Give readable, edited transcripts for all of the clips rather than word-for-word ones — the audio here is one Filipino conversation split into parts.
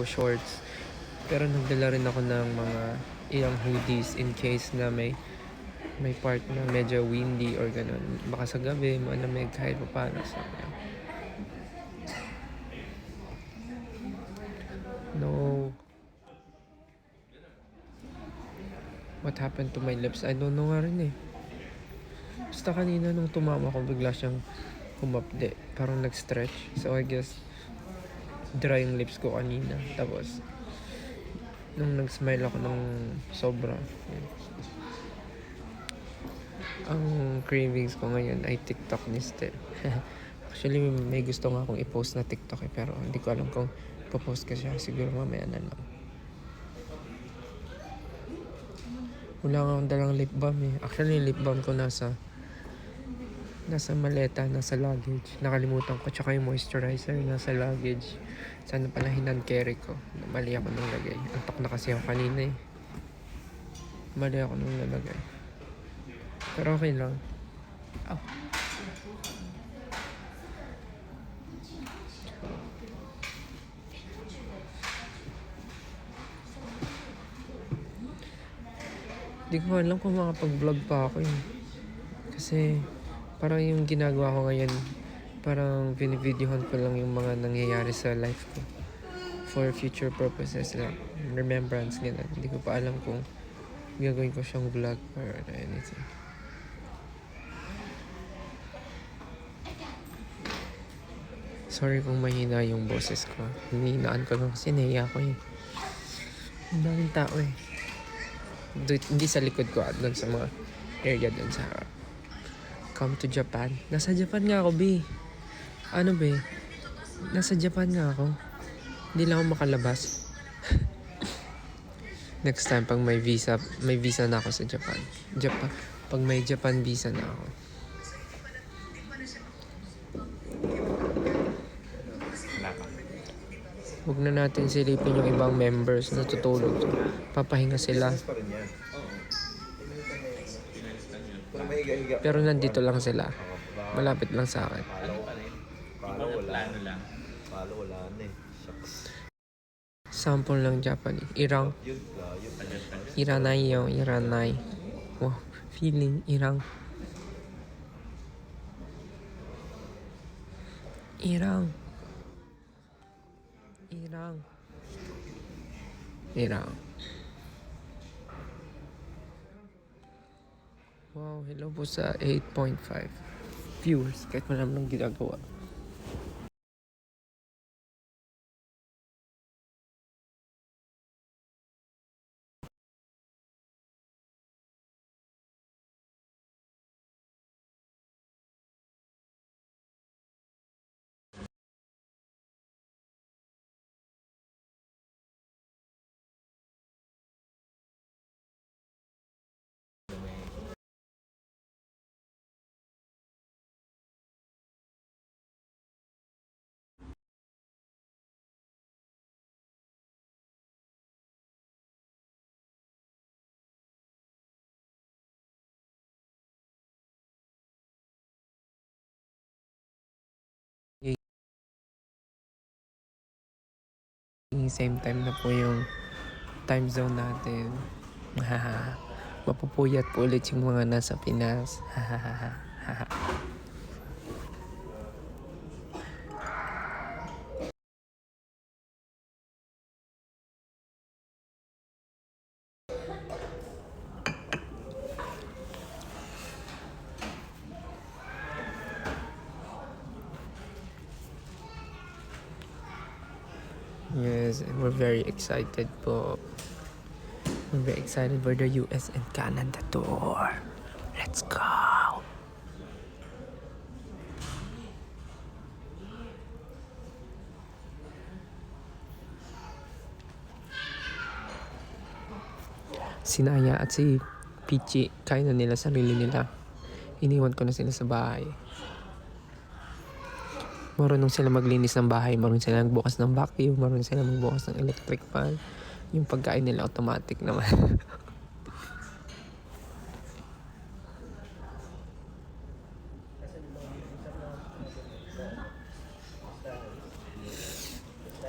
shorts. Pero nagdala rin ako ng mga ilang hoodies in case na may part na medyo windy or ganun. Baka sa gabi, malamig kahit pa paano. So, yeah. No. What happened to my lips? I don't know nga rin eh. Basta kanina nung tumama ko, bigla siyang humapde. Parang nag-stretch. So, I guess, dry yung lips ko kanina. Tapos, nung nag-smile ako ng sobra, yun. Ang cravings ko ngayon ay TikTok ni Stel. Actually, may gusto nga akong i-post na TikTok eh, pero hindi ko alam kung ipopost ko siya. Siguro mamaya na lang. Wala nga akong dalang lip balm eh. Actually, lip balm ko nasa maleta, nasa luggage. Nakalimutan ko. Tsaka yung moisturizer nasa luggage. Sana pala hand carry ko. Mali ako nung lagay. Antok na kasi ako kanina eh. Mali ako nung nalagay. Pero okay lang. Oh. Hindi ko alam kung makapag-vlog pa ako eh. Kasi parang yung ginagawa ko ngayon, parang binivideohan ko lang yung mga nangyayari sa life ko. For future purposes lang. Remembrance, gano'n. Hindi ko pa alam kung gagawin ko siyang vlog or anything. Sorry kung mahina yung boses ko. Hinihinaan ko lang kasi nahiya ko eh. Ang daming tao eh. Hindi sa likod ko at doon sa mga area doon sa Come to Japan. Nasa Japan nga ako, B. Ano, B? Nasa Japan nga ako. Hindi lang ako makalabas. Next time, pag may visa na ako sa Japan. Pag may Japan visa na ako. Huwag na natin silipin yung ibang members na tutulog. Papahinga sila. Pero nandito lang sila. Malapit lang sa akin. Plano lang. Sample lang Japanese. Irang. Iranay yo. Iranay. Wow. Feeling. Irang. Irang. Irang. Irang. Wow, hello po sa 8.5 viewers. Kahit wala naman ginagawa. Same time na po yung time zone natin. Mapupuyat po ulit yung mga nasa Pinas. Yes, we're very excited po. We're very excited for the US and Canada tour. Let's go! Si Naya at si Pichi, kain na nila sarili nila. Iniwan ko na sila sa bahay. Marunong sila maglinis ng bahay, marunong sila magbukas ng vacuum, marunong sila magbukas ng electric fan. Yung pagkain nila automatic naman.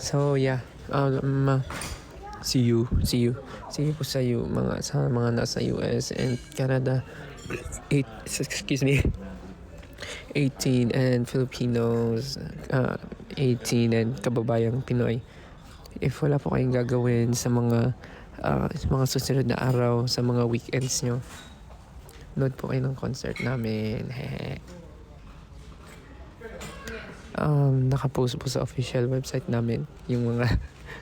So yeah, Um, see you po sa mga nasa US and Canada. Excuse me. 18 and Filipinos, 18 and kababayang Pinoy. If wala po kayong gagawin sa mga susunod na araw, sa mga weekends nyo, nood po kayo ng concert namin. Nakapost po sa official website namin yung mga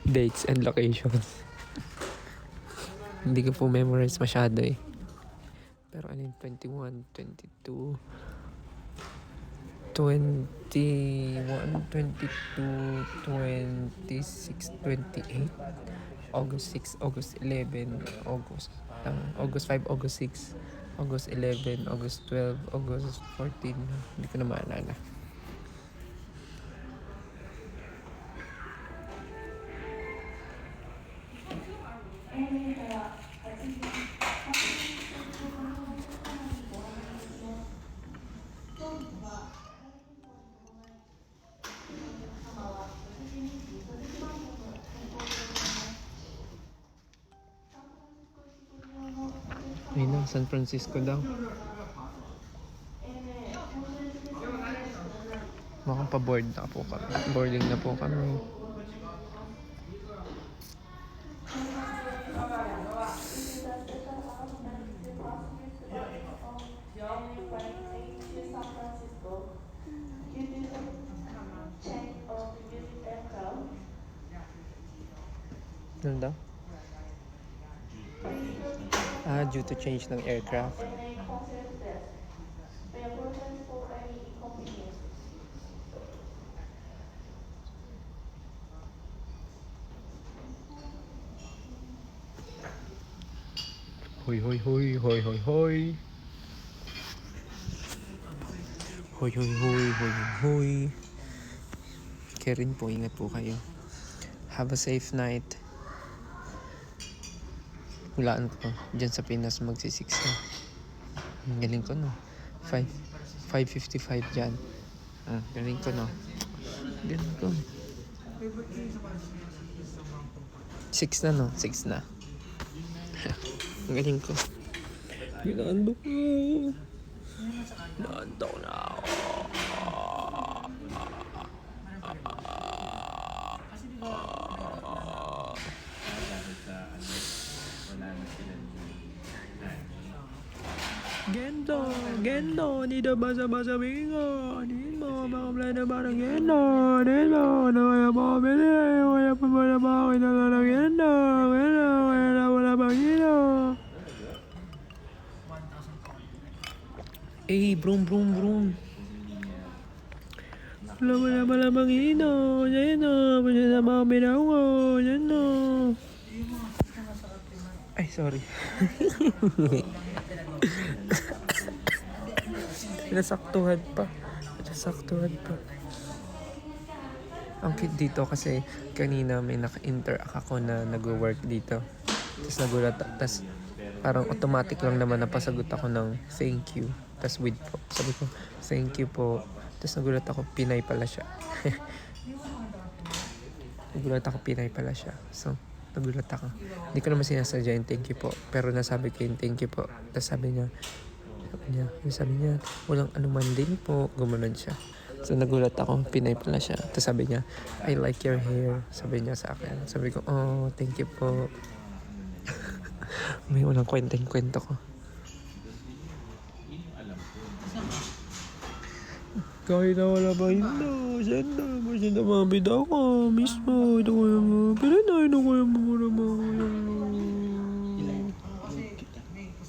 dates and locations. Hindi ko po memorize masyado eh. Pero 21, 22, 21, 22, 26, 28, August 6, August 11, August 5, August 6, August 11, August 12, August 14. Hindi ko na maalala. Ayun na, San Francisco daw. Makapag-board na po kami. Boarding na po kami. Ano daw? Due to change ng aircraft. Hoy, hoy, hoy, hoy, hoy, hoy. Hoy, hoy, hoy, hoy, hoy. Kaya rin po, ingat po kayo. Have a safe night. Hulaan ko. Diyan sa Pinas magsi-6 na. Galing ko no. 5:55 dyan. Galing ko no. Galing ko. 6 na no. 6 na. Galing ko. Ginaando ko. Ginaando ko na ako. Gendo, dito basa-basa bingo. Dito, mga plano parang gendo. Dito, wala pa bili. Wala pa ako ng gendo. Wala pa gendo. Brum. Wala pa gendo. Gendo, wala pa binawa. Gendo. Ay, sorry. Nasaktuhan pa. Ang cute dito kasi kanina may naka-interact ako na nag-work dito. Tapos nagulat. Tapos parang automatic lang naman napasagot ako ng thank you. Tapos with po. Sabi ko, thank you po. Tapos nagulat ako, Pinay pala siya. So, nagulat ako. Hindi ko naman sinasadya yung thank you po. Pero nasabi ko yung thank you po. Tapos sabi niya, walang anuman din po. Gumanon siya. So nagulat ako, Pinay pala siya. Tapos sabi niya, I like your hair. Sabi niya sa akin. Sabi ko, oh, thank you po. May walang kwento ko. Kahit na wala pa hindi. Senda mga bida ko. Mismo. Ito ko yung mga pinanay.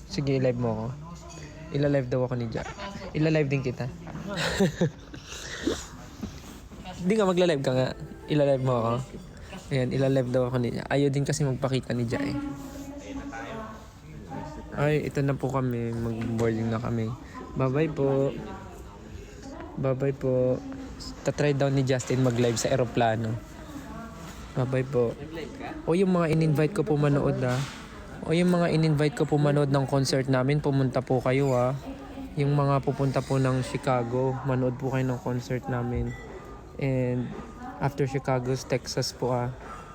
Sige, live mo ako. Ila-live daw ako ni Jack. Ila-live din kita. Hindi nga, magla-live ka nga. Ila-live mo ako. Ayan, ila-live daw ako ni Jack. Ayaw din kasi magpakita ni Jack eh. Ay, ito na po kami. Mag-boarding na kami. Bye-bye po. Tatry daw ni Justin mag-live sa aeroplano. Bye-bye po. O yung mga in-invite ko po manood ng concert namin, pumunta po kayo ha. Yung mga pupunta po ng Chicago, manood po kayo ng concert namin. And after Chicago, Texas po ha.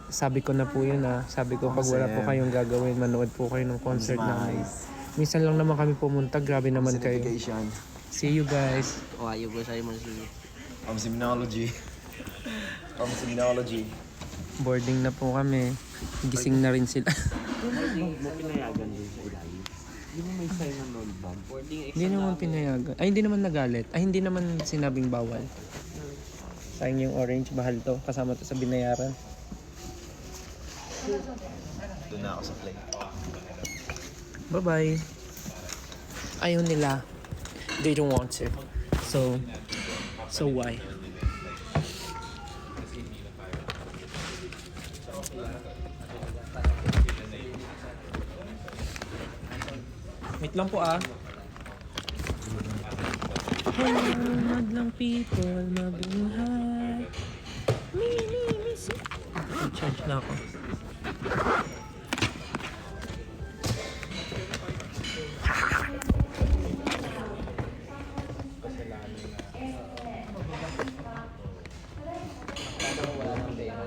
Sabi ko na po yun Sabi ko pag wala po kayong gagawin, manood po kayo ng concert namin. Minsan lang naman kami pumunta, grabe naman kayo. Certification. See you guys. O, ayaw ko sa'yo man siya. Seminology. Seminology. Boarding na po kami. Gising na rin sila. Mo pinayagan din sa ilalim. Hindi mo may sign ng roll bump. Boarding exam Hindi naman pinayagan. Ay, hindi naman nagalit. Ay, hindi naman sinabing bawal. Sayang yung orange, bahal to. Kasama to sa binayaran. Doon na ako sa play. Bye-bye. Ayaw nila. They don't want to. So why? Wait lang po Madlang people, mabuhay. Mini. Charge na ako.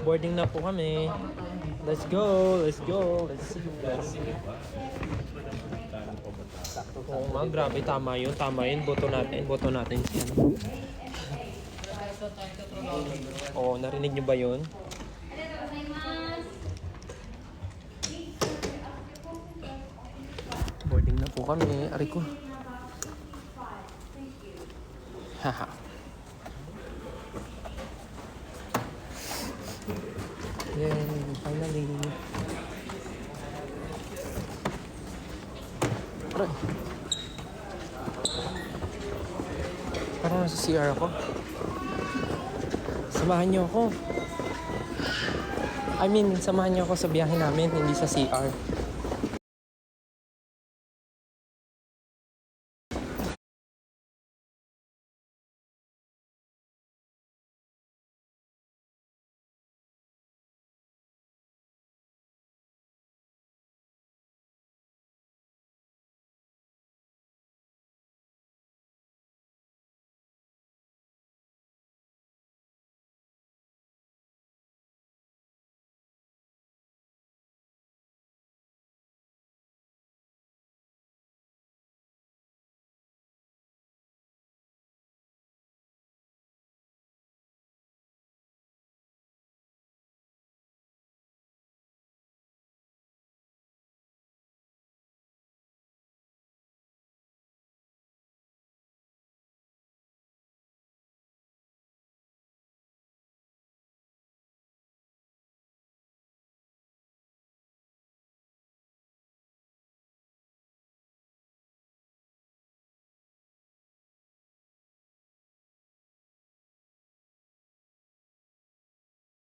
Boarding na po kami. Let's go. Let's see. Oo nga, grabe. Tama yun. Boto natin siya. Oo, narinig niyo ba yun? Boarding na po kami. Aray ko. Haha. Yay, finally. Aray. Parang nasa CR ako. Samahan niyo ako. Samahan niyo ako sa biyahe namin, hindi sa CR.